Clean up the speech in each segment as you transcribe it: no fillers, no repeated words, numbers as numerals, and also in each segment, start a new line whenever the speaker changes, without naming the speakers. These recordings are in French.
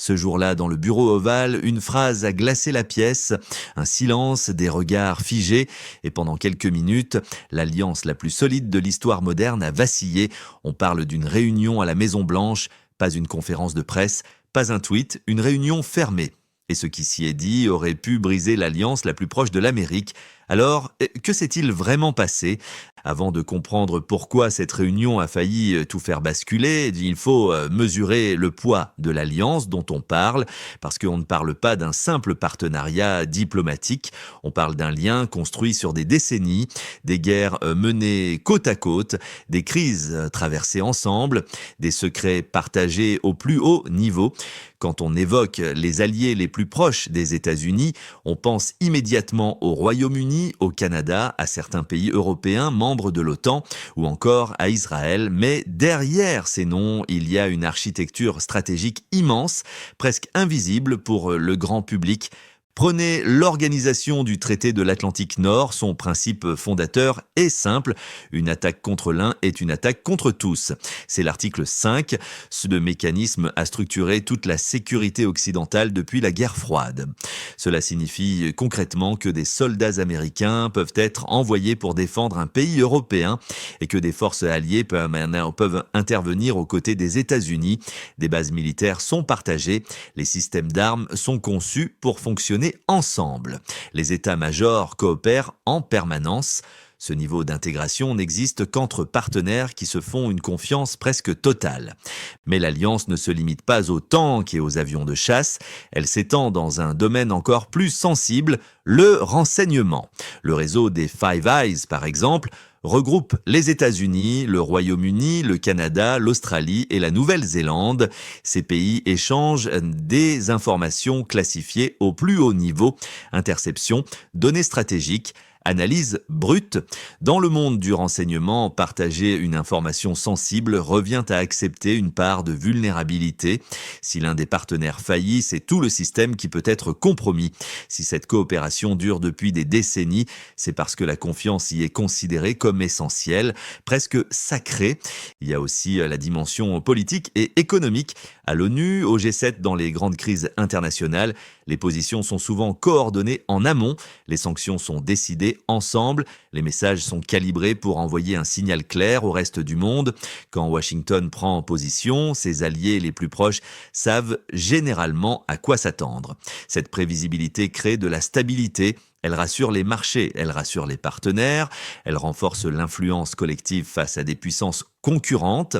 Ce jour-là, dans le bureau ovale, une phrase a glacé la pièce, un silence, des regards figés, et pendant quelques minutes, l'alliance la plus solide de l'histoire moderne a vacillé. On parle d'une réunion à la Maison-Blanche, pas une conférence de presse, pas un tweet, une réunion fermée. Et ce qui s'y est dit aurait pu briser l'alliance la plus proche de l'Amérique. Alors, que s'est-il vraiment passé ? Avant de comprendre pourquoi cette réunion a failli tout faire basculer, il faut mesurer le poids de l'alliance dont on parle, parce qu'on ne parle pas d'un simple partenariat diplomatique, on parle d'un lien construit sur des décennies, des guerres menées côte à côte, des crises traversées ensemble, des secrets partagés au plus haut niveau. Quand on évoque les alliés les plus proches des États-Unis, on pense immédiatement au Royaume-Uni, au Canada, à certains pays européens membres de l'OTAN ou encore à Israël. Mais derrière ces noms, il y a une architecture stratégique immense, presque invisible pour le grand public. Prenez l'organisation du traité de l'Atlantique Nord, son principe fondateur est simple, une attaque contre l'un est une attaque contre tous. C'est l'article 5, ce mécanisme a structuré toute la sécurité occidentale depuis la guerre froide. Cela signifie concrètement que des soldats américains peuvent être envoyés pour défendre un pays européen et que des forces alliées peuvent intervenir aux côtés des États-Unis. Des bases militaires sont partagées, les systèmes d'armes sont conçus pour fonctionner ensemble. Les états-majors coopèrent en permanence. Ce niveau d'intégration n'existe qu'entre partenaires qui se font une confiance presque totale. Mais l'alliance ne se limite pas aux tanks et aux avions de chasse, elle s'étend dans un domaine encore plus sensible, le renseignement. Le réseau des Five Eyes, par exemple, regroupe les États-Unis, le Royaume-Uni, le Canada, l'Australie et la Nouvelle-Zélande. Ces pays échangent des informations classifiées au plus haut niveau, interception, données stratégiques, analyse brute. Dans le monde du renseignement, partager une information sensible revient à accepter une part de vulnérabilité. Si l'un des partenaires faillit, c'est tout le système qui peut être compromis. Si cette coopération dure depuis des décennies, c'est parce que la confiance y est considérée comme essentielle, presque sacrée. Il y a aussi la dimension politique et économique. À l'ONU, au G7, dans les grandes crises internationales, les positions sont souvent coordonnées en amont, les sanctions sont décidées ensemble, les messages sont calibrés pour envoyer un signal clair au reste du monde. Quand Washington prend position, ses alliés les plus proches savent généralement à quoi s'attendre. Cette prévisibilité crée de la stabilité. Elle rassure les marchés, elle rassure les partenaires, elle renforce l'influence collective face à des puissances concurrentes.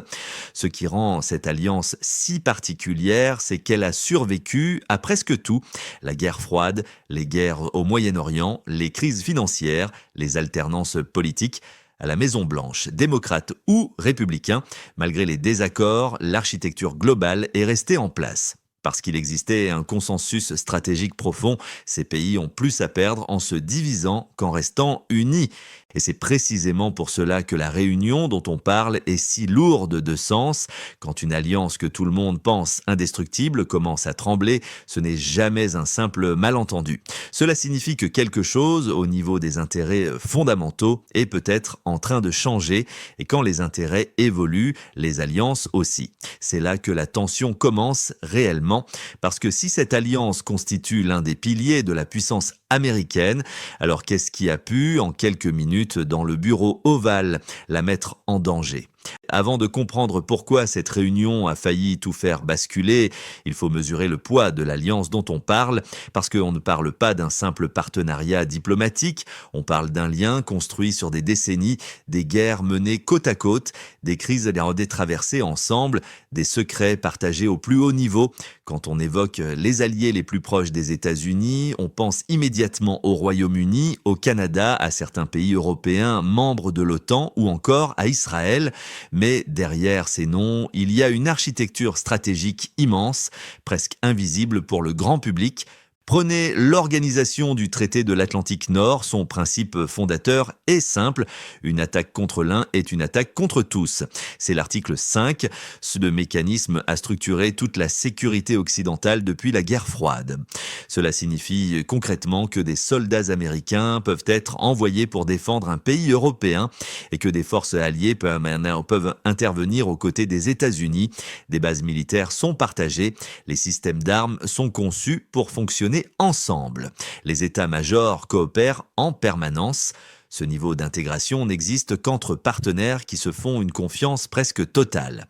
Ce qui rend cette alliance si particulière, c'est qu'elle a survécu à presque tout. La guerre froide, les guerres au Moyen-Orient, les crises financières, les alternances politiques. À la Maison-Blanche, démocrates ou républicains, malgré les désaccords, l'architecture globale est restée en place. Parce qu'il existait un consensus stratégique profond, ces pays ont plus à perdre en se divisant qu'en restant unis. Et c'est précisément pour cela que la réunion dont on parle est si lourde de sens. Quand une alliance que tout le monde pense indestructible commence à trembler, ce n'est jamais un simple malentendu. Cela signifie que quelque chose, au niveau des intérêts fondamentaux, est peut-être en train de changer. Et quand les intérêts évoluent, les alliances aussi. C'est là que la tension commence réellement. Parce que si cette alliance constitue l'un des piliers de la puissance américaine, alors qu'est-ce qui a pu, en quelques minutes dans le bureau ovale, la mettre en danger ? Avant de comprendre pourquoi cette réunion a failli tout faire basculer, il faut mesurer le poids de l'alliance dont on parle, parce qu'on ne parle pas d'un simple partenariat diplomatique, on parle d'un lien construit sur des décennies, des guerres menées côte à côte, des crises traversées ensemble, des secrets partagés au plus haut niveau. Quand on évoque les alliés les plus proches des États-Unis, on pense immédiatement au Royaume-Uni, au Canada, à certains pays européens membres de l'OTAN ou encore à Israël. Mais derrière ces noms, il y a une architecture stratégique immense, presque invisible pour le grand public. Prenez l'organisation du traité de l'Atlantique Nord, son principe fondateur est simple, une attaque contre l'un est une attaque contre tous. C'est l'article 5, ce mécanisme a structuré toute la sécurité occidentale depuis la guerre froide. Cela signifie concrètement que des soldats américains peuvent être envoyés pour défendre un pays européen et que des forces alliées peuvent intervenir aux côtés des États-Unis. Des bases militaires sont partagées, les systèmes d'armes sont conçus pour fonctionner ensemble. Les états-majors coopèrent en permanence. Ce niveau d'intégration n'existe qu'entre partenaires qui se font une confiance presque totale.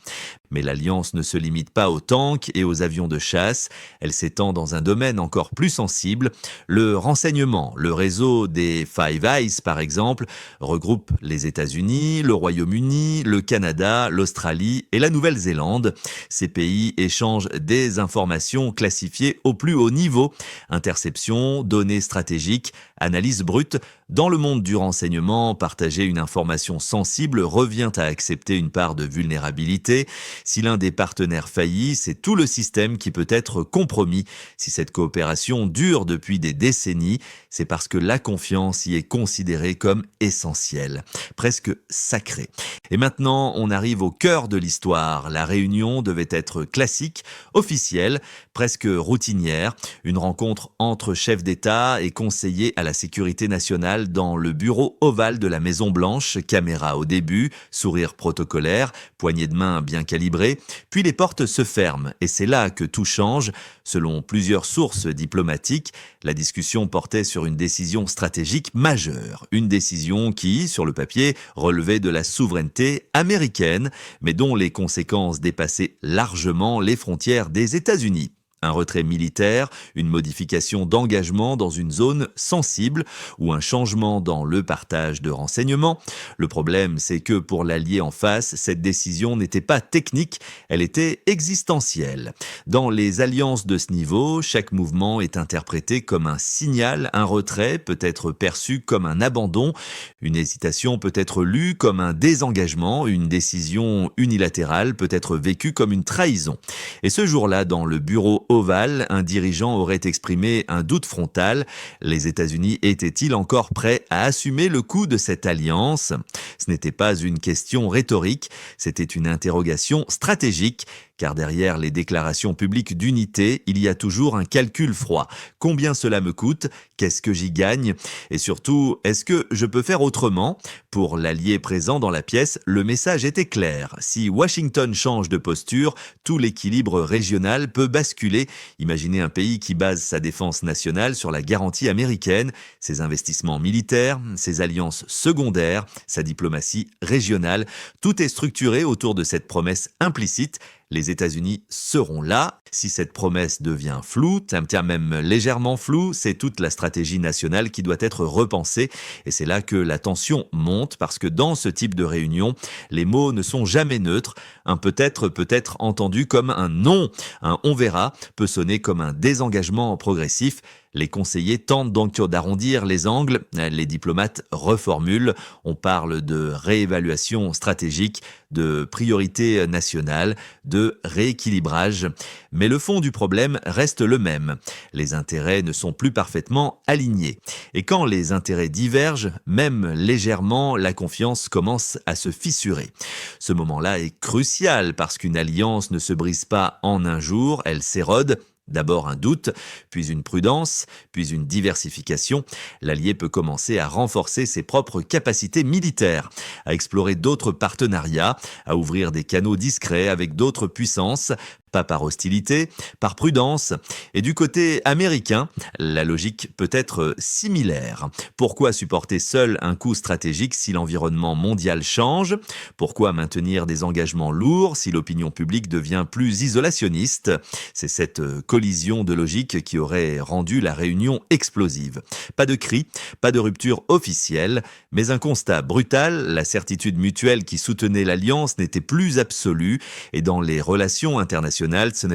Mais l'alliance ne se limite pas aux tanks et aux avions de chasse, elle s'étend dans un domaine encore plus sensible. Le renseignement, le réseau des Five Eyes par exemple, regroupe les États-Unis, le Royaume-Uni, le Canada, l'Australie et la Nouvelle-Zélande. Ces pays échangent des informations classifiées au plus haut niveau, interception, données stratégiques, analyse brute. Dans le monde du renseignement, partager une information sensible revient à accepter une part de vulnérabilité. Si l'un des partenaires faillit, c'est tout le système qui peut être compromis. Si cette coopération dure depuis des décennies, c'est parce que la confiance y est considérée comme essentielle, presque sacrée. Et maintenant, on arrive au cœur de l'histoire. La réunion devait être classique, officielle, presque routinière. Une rencontre entre chefs d'État et conseillers à la sécurité nationale dans le bureau ovale de la Maison-Blanche, caméra au début, sourire protocolaire, poignée de main bien calibrée, puis les portes se ferment et c'est là que tout change. Selon plusieurs sources diplomatiques, la discussion portait sur une décision stratégique majeure, une décision qui, sur le papier, relevait de la souveraineté américaine, mais dont les conséquences dépassaient largement les frontières des États-Unis. Un retrait militaire, une modification d'engagement dans une zone sensible ou un changement dans le partage de renseignements. Le problème, c'est que pour l'allié en face, cette décision n'était pas technique, elle était existentielle. Dans les alliances de ce niveau, chaque mouvement est interprété comme un signal, un retrait peut être perçu comme un abandon, une hésitation peut être lue comme un désengagement, une décision unilatérale peut être vécue comme une trahison. Et ce jour-là, dans le bureau ovale, un dirigeant aurait exprimé un doute frontal. Les États-Unis étaient-ils encore prêts à assumer le coût de cette alliance ? Ce n'était pas une question rhétorique, c'était une interrogation stratégique. Car derrière les déclarations publiques d'unité, il y a toujours un calcul froid. Combien cela me coûte ? Qu'est-ce que j'y gagne ? Et surtout, est-ce que je peux faire autrement ? Pour l'allié présent dans la pièce, le message était clair. Si Washington change de posture, tout l'équilibre régional peut basculer. Imaginez un pays qui base sa défense nationale sur la garantie américaine, ses investissements militaires, ses alliances secondaires, sa diplomatie régionale. Tout est structuré autour de cette promesse implicite. Les États-Unis seront là. Si cette promesse devient floue, même légèrement floue, c'est toute la stratégie nationale qui doit être repensée. Et c'est là que la tension monte, parce que dans ce type de réunion, les mots ne sont jamais neutres. Un peut-être peut être entendu comme un non. Un on verra peut sonner comme un désengagement progressif. Les conseillers tentent donc d'arrondir les angles, les diplomates reformulent, on parle de réévaluation stratégique, de priorité nationale, de rééquilibrage. Mais le fond du problème reste le même. Les intérêts ne sont plus parfaitement alignés. Et quand les intérêts divergent, même légèrement, la confiance commence à se fissurer. Ce moment-là est crucial parce qu'une alliance ne se brise pas en un jour, elle s'érode. D'abord un doute, puis une prudence, puis une diversification. L'allié peut commencer à renforcer ses propres capacités militaires, à explorer d'autres partenariats, à ouvrir des canaux discrets avec d'autres puissances, pas par hostilité, par prudence. Et du côté américain, la logique peut être similaire. Pourquoi supporter seul un coût stratégique si l'environnement mondial change ? Pourquoi maintenir des engagements lourds si l'opinion publique devient plus isolationniste ? C'est cette collision de logique qui aurait rendu la réunion explosive. Pas de cri, pas de rupture officielle, mais un constat brutal, la certitude mutuelle qui soutenait l'alliance n'était plus absolue, et dans les relations internationales, ce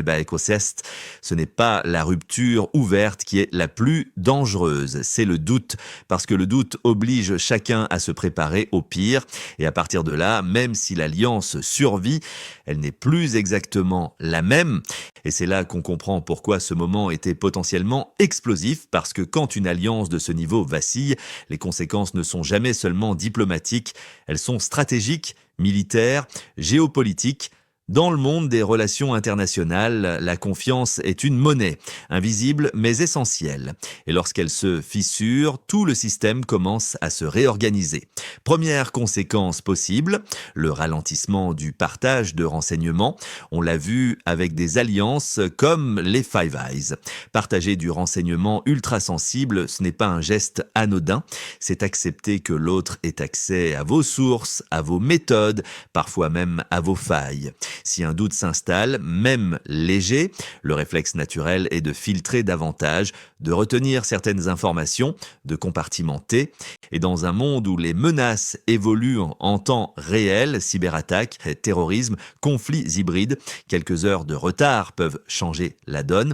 n'est pas la rupture ouverte qui est la plus dangereuse, c'est le doute, parce que le doute oblige chacun à se préparer au pire, et à partir de là, même si l'alliance survit, elle n'est plus exactement la même, et c'est là qu'on comprend pourquoi ce moment était potentiellement explosif, parce que quand une alliance de ce niveau vacille, les conséquences ne sont jamais seulement diplomatiques, elles sont stratégiques, militaires, géopolitiques. Dans le monde des relations internationales, la confiance est une monnaie, invisible mais essentielle. Et lorsqu'elle se fissure, tout le système commence à se réorganiser. Première conséquence possible, le ralentissement du partage de renseignements. On l'a vu avec des alliances comme les Five Eyes. Partager du renseignement ultra sensible, ce n'est pas un geste anodin, c'est accepter que l'autre ait accès à vos sources, à vos méthodes, parfois même à vos failles. Si un doute s'installe, même léger, le réflexe naturel est de filtrer davantage, de retenir certaines informations, de compartimenter. Et dans un monde où les menaces évoluent en temps réel, cyberattaques, terrorisme, conflits hybrides, quelques heures de retard peuvent changer la donne.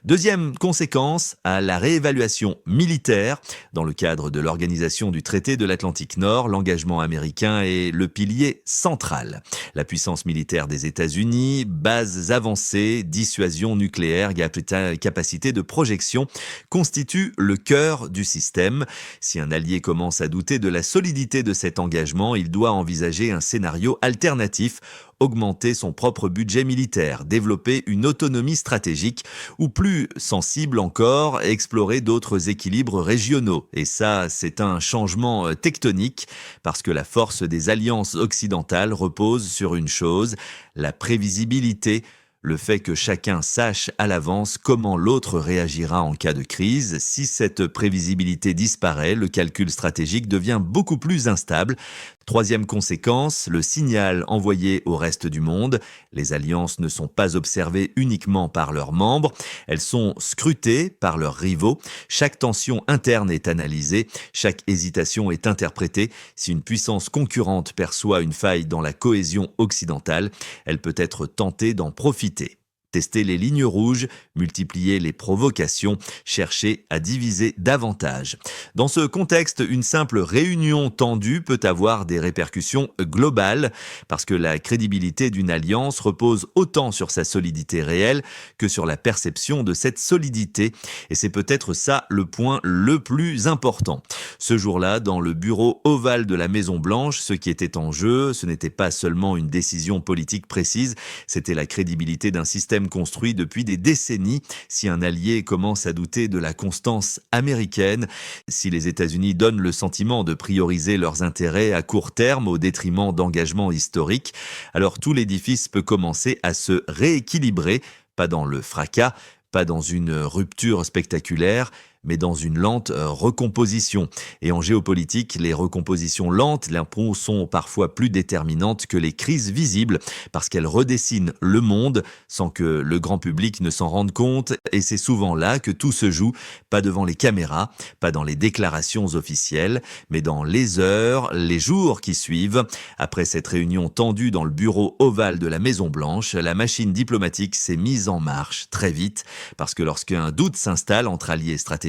Deuxième conséquence, à la réévaluation militaire. Dans le cadre de l'organisation du traité de l'Atlantique Nord, l'engagement américain est le pilier central. La puissance militaire des États-Unis, bases avancées, dissuasion nucléaire, capacité de projection constituent le cœur du système. Si un allié commence à douter de la solidité de cet engagement, il doit envisager un scénario alternatif, augmenter son propre budget militaire, développer une autonomie stratégique ou plus sensible encore, explorer d'autres équilibres régionaux. Et ça, c'est un changement tectonique parce que la force des alliances occidentales repose sur une chose, la prévisibilité. Le fait que chacun sache à l'avance comment l'autre réagira en cas de crise. Si cette prévisibilité disparaît, le calcul stratégique devient beaucoup plus instable. Troisième conséquence, le signal envoyé au reste du monde. Les alliances ne sont pas observées uniquement par leurs membres, elles sont scrutées par leurs rivaux. Chaque tension interne est analysée, chaque hésitation est interprétée. Si une puissance concurrente perçoit une faille dans la cohésion occidentale, elle peut être tentée d'en profiter. Tester les lignes rouges, multiplier les provocations, chercher à diviser davantage. Dans ce contexte, une simple réunion tendue peut avoir des répercussions globales parce que la crédibilité d'une alliance repose autant sur sa solidité réelle que sur la perception de cette solidité. Et c'est peut-être ça le point le plus important. Ce jour-là, dans le bureau ovale de la Maison-Blanche, ce qui était en jeu, ce n'était pas seulement une décision politique précise, c'était la crédibilité d'un système construit depuis des décennies. Si un allié commence à douter de la constance américaine, si les États-Unis donnent le sentiment de prioriser leurs intérêts à court terme au détriment d'engagements historiques, alors tout l'édifice peut commencer à se rééquilibrer, pas dans le fracas, pas dans une rupture spectaculaire, mais dans une lente recomposition. Et en géopolitique, les recompositions lentes sont parfois plus déterminantes que les crises visibles, parce qu'elles redessinent le monde sans que le grand public ne s'en rende compte, et c'est souvent là que tout se joue, pas devant les caméras, pas dans les déclarations officielles, mais dans les heures, les jours qui suivent. Après cette réunion tendue dans le bureau ovale de la Maison-Blanche, la machine diplomatique s'est mise en marche très vite, parce que lorsqu'un doute s'installe entre alliés stratégiques,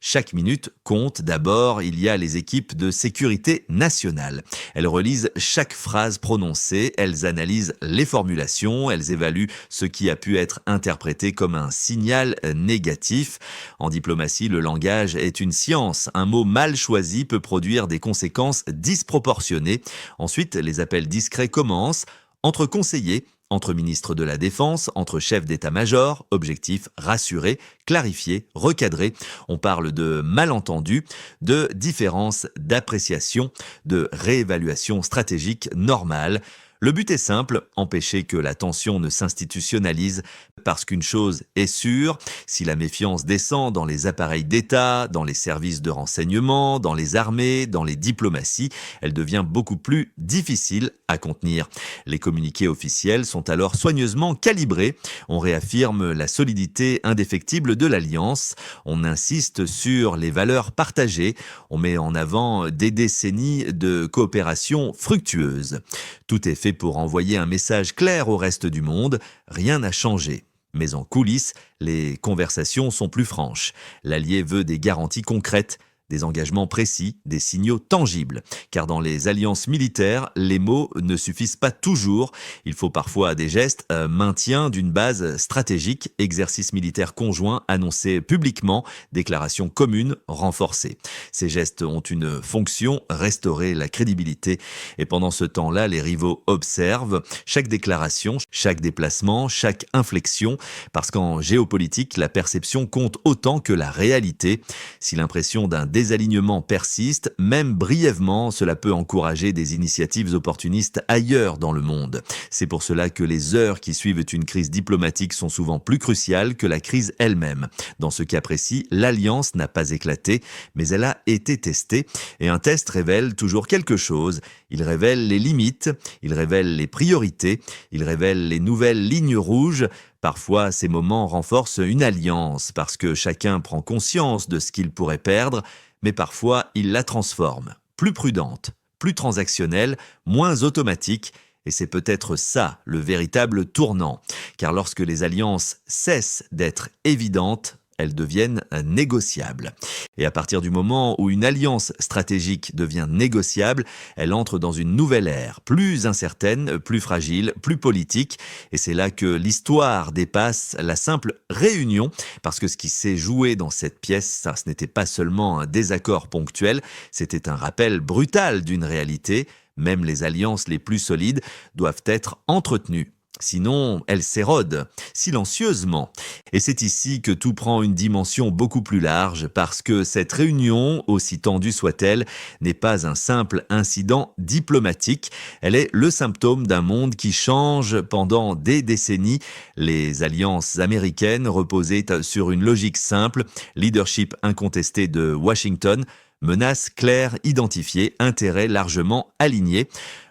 chaque minute compte. D'abord, il y a les équipes de sécurité nationale. Elles relisent chaque phrase prononcée, elles analysent les formulations, elles évaluent ce qui a pu être interprété comme un signal négatif. En diplomatie, le langage est une science. Un mot mal choisi peut produire des conséquences disproportionnées. Ensuite, les appels discrets commencent entre conseillers, entre ministres de la Défense, entre chefs d'état-major, objectifs rassurer, clarifier, recadrer. On parle de malentendus, de différences d'appréciation, de réévaluation stratégique normale. Le but est simple, empêcher que la tension ne s'institutionnalise, parce qu'une chose est sûre, si la méfiance descend dans les appareils d'État, dans les services de renseignement, dans les armées, dans les diplomaties, elle devient beaucoup plus difficile à contenir. Les communiqués officiels sont alors soigneusement calibrés, on réaffirme la solidité indéfectible de l'alliance, on insiste sur les valeurs partagées, on met en avant des décennies de coopération fructueuse. Tout est fait pour envoyer un message clair au reste du monde, rien n'a changé. Mais en coulisses, les conversations sont plus franches. L'allié veut des garanties concrètes, des engagements précis, des signaux tangibles. Car dans les alliances militaires, les mots ne suffisent pas toujours. Il faut parfois des gestes, maintien d'une base stratégique, exercice militaire conjoint annoncé publiquement, déclaration commune renforcée. Ces gestes ont une fonction, restaurer la crédibilité. Et pendant ce temps-là, les rivaux observent chaque déclaration, chaque déplacement, chaque inflexion, parce qu'en géopolitique, la perception compte autant que la réalité. Si l'impression d'un désalignement persiste, même brièvement, cela peut encourager des initiatives opportunistes ailleurs dans le monde. C'est pour cela que les heures qui suivent une crise diplomatique sont souvent plus cruciales que la crise elle-même. Dans ce cas précis, l'alliance n'a pas éclaté, mais elle a été testée. Et un test révèle toujours quelque chose. Il révèle les limites, il révèle les priorités, il révèle les nouvelles lignes rouges. Parfois, ces moments renforcent une alliance parce que chacun prend conscience de ce qu'il pourrait perdre, mais parfois, il la transforme. Plus prudente, plus transactionnelle, moins automatique. Et c'est peut-être ça le véritable tournant. Car lorsque les alliances cessent d'être évidentes, elles deviennent négociables. Et à partir du moment où une alliance stratégique devient négociable, elle entre dans une nouvelle ère, plus incertaine, plus fragile, plus politique. Et c'est là que l'histoire dépasse la simple réunion, parce que ce qui s'est joué dans cette pièce, ça, ce n'était pas seulement un désaccord ponctuel, c'était un rappel brutal d'une réalité. Même les alliances les plus solides doivent être entretenues. Sinon, elles s'érodent, silencieusement. Et c'est ici que tout prend une dimension beaucoup plus large, parce que cette réunion, aussi tendue soit-elle, n'est pas un simple incident diplomatique. Elle est le symptôme d'un monde qui change pendant des décennies. Les alliances américaines reposaient sur une logique simple, leadership incontesté de Washington, menaces claires identifiées, intérêts largement alignés.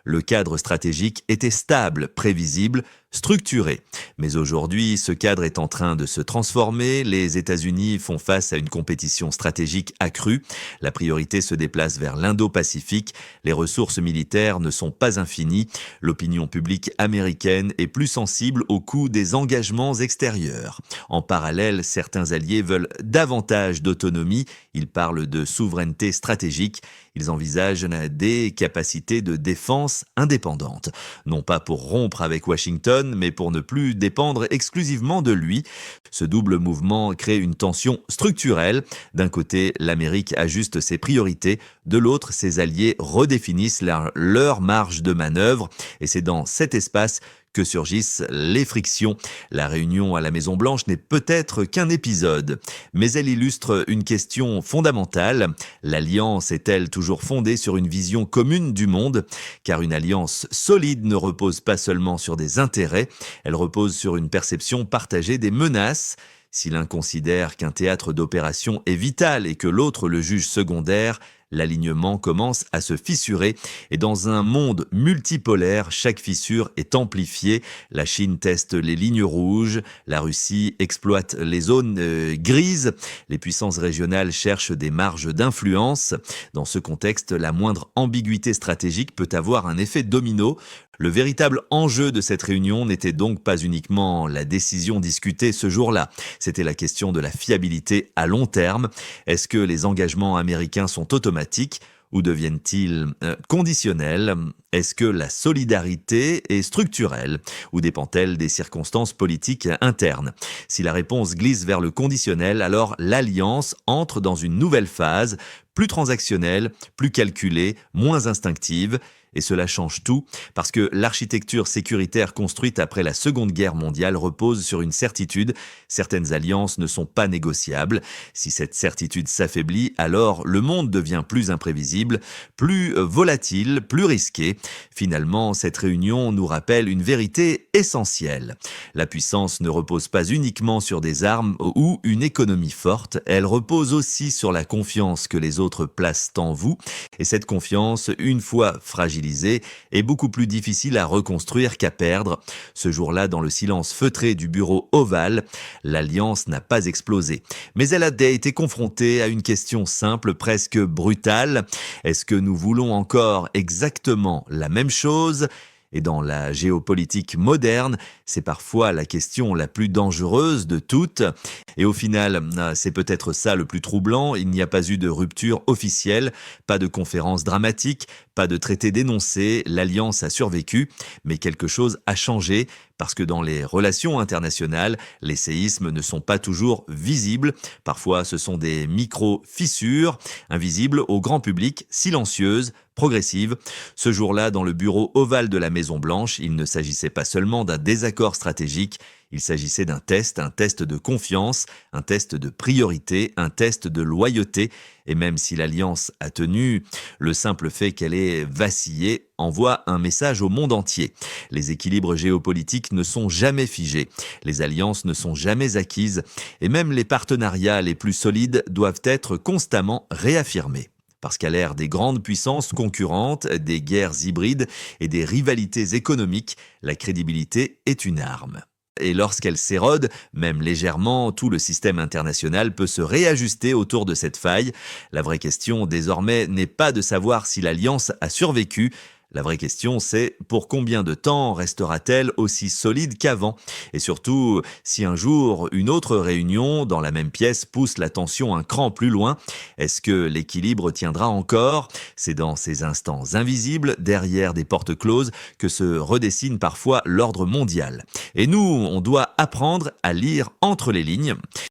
Le cadre stratégique était stable, prévisible, structuré. Mais aujourd'hui, ce cadre est en train de se transformer. Les États-Unis font face à une compétition stratégique accrue. La priorité se déplace vers l'Indo-Pacifique. Les ressources militaires ne sont pas infinies. L'opinion publique américaine est plus sensible au coût des engagements extérieurs. En parallèle, certains alliés veulent davantage d'autonomie. Ils parlent de souveraineté stratégique. Ils envisagent des capacités de défense indépendantes. Non pas pour rompre avec Washington, mais pour ne plus dépendre exclusivement de lui. Ce double mouvement crée une tension structurelle. D'un côté, l'Amérique ajuste ses priorités. De l'autre, ses alliés redéfinissent leur marge de manœuvre. Et c'est dans cet espace que surgissent les frictions. La réunion à la Maison-Blanche n'est peut-être qu'un épisode, mais elle illustre une question fondamentale. L'alliance est-elle toujours fondée sur une vision commune du monde? Car une alliance solide ne repose pas seulement sur des intérêts, elle repose sur une perception partagée des menaces. Si l'un considère qu'un théâtre d'opération est vital et que l'autre le juge secondaire, l'alignement commence à se fissurer et dans un monde multipolaire, chaque fissure est amplifiée. La Chine teste les lignes rouges, la Russie exploite les zones grises, les puissances régionales cherchent des marges d'influence. Dans ce contexte, la moindre ambiguïté stratégique peut avoir un effet domino. Le véritable enjeu de cette réunion n'était donc pas uniquement la décision discutée ce jour-là, c'était la question de la fiabilité à long terme. Est-ce que les engagements américains sont automatiques ou deviennent-ils conditionnels? Est-ce que la solidarité est structurelle ou dépend-elle des circonstances politiques internes? Si la réponse glisse vers le conditionnel, alors l'alliance entre dans une nouvelle phase, plus transactionnelle, plus calculée, moins instinctive. Et cela change tout, parce que l'architecture sécuritaire construite après la Seconde Guerre mondiale repose sur une certitude. Certaines alliances ne sont pas négociables. Si cette certitude s'affaiblit, alors le monde devient plus imprévisible, plus volatile, plus risqué. Finalement, cette réunion nous rappelle une vérité essentielle. La puissance ne repose pas uniquement sur des armes ou une économie forte, elle repose aussi sur la confiance que les autres placent en vous. Et cette confiance, une fois fragilisée, est beaucoup plus difficile à reconstruire qu'à perdre. Ce jour-là, dans le silence feutré du bureau ovale, l'alliance n'a pas explosé. Mais elle a été confrontée à une question simple, presque brutale. Est-ce que nous voulons encore exactement la même chose ? Et dans la géopolitique moderne, c'est parfois la question la plus dangereuse de toutes. Et au final, c'est peut-être ça le plus troublant, il n'y a pas eu de rupture officielle, pas de conférence dramatique, pas de traité dénoncé, l'alliance a survécu, mais quelque chose a changé, parce que dans les relations internationales, les séismes ne sont pas toujours visibles, parfois ce sont des micro-fissures, invisibles au grand public, silencieuses, progressives. Ce jour-là, dans le bureau ovale de la Maison-Blanche, il ne s'agissait pas seulement d'un désaccord stratégique, il s'agissait d'un test, un test de confiance, un test de priorité, un test de loyauté. Et même si l'alliance a tenu, le simple fait qu'elle ait vacillé envoie un message au monde entier. Les équilibres géopolitiques ne sont jamais figés, les alliances ne sont jamais acquises, et même les partenariats les plus solides doivent être constamment réaffirmés. Parce qu'à l'ère des grandes puissances concurrentes, des guerres hybrides et des rivalités économiques, la crédibilité est une arme. Et lorsqu'elle s'érode, même légèrement, tout le système international peut se réajuster autour de cette faille. La vraie question désormais n'est pas de savoir si l'alliance a survécu. La vraie question, c'est pour combien de temps restera-t-elle aussi solide qu'avant? Et surtout, si un jour, une autre réunion dans la même pièce pousse la tension un cran plus loin, est-ce que l'équilibre tiendra encore? C'est dans ces instants invisibles, derrière des portes closes, que se redessine parfois l'ordre mondial. Et nous, on doit apprendre à lire entre les lignes.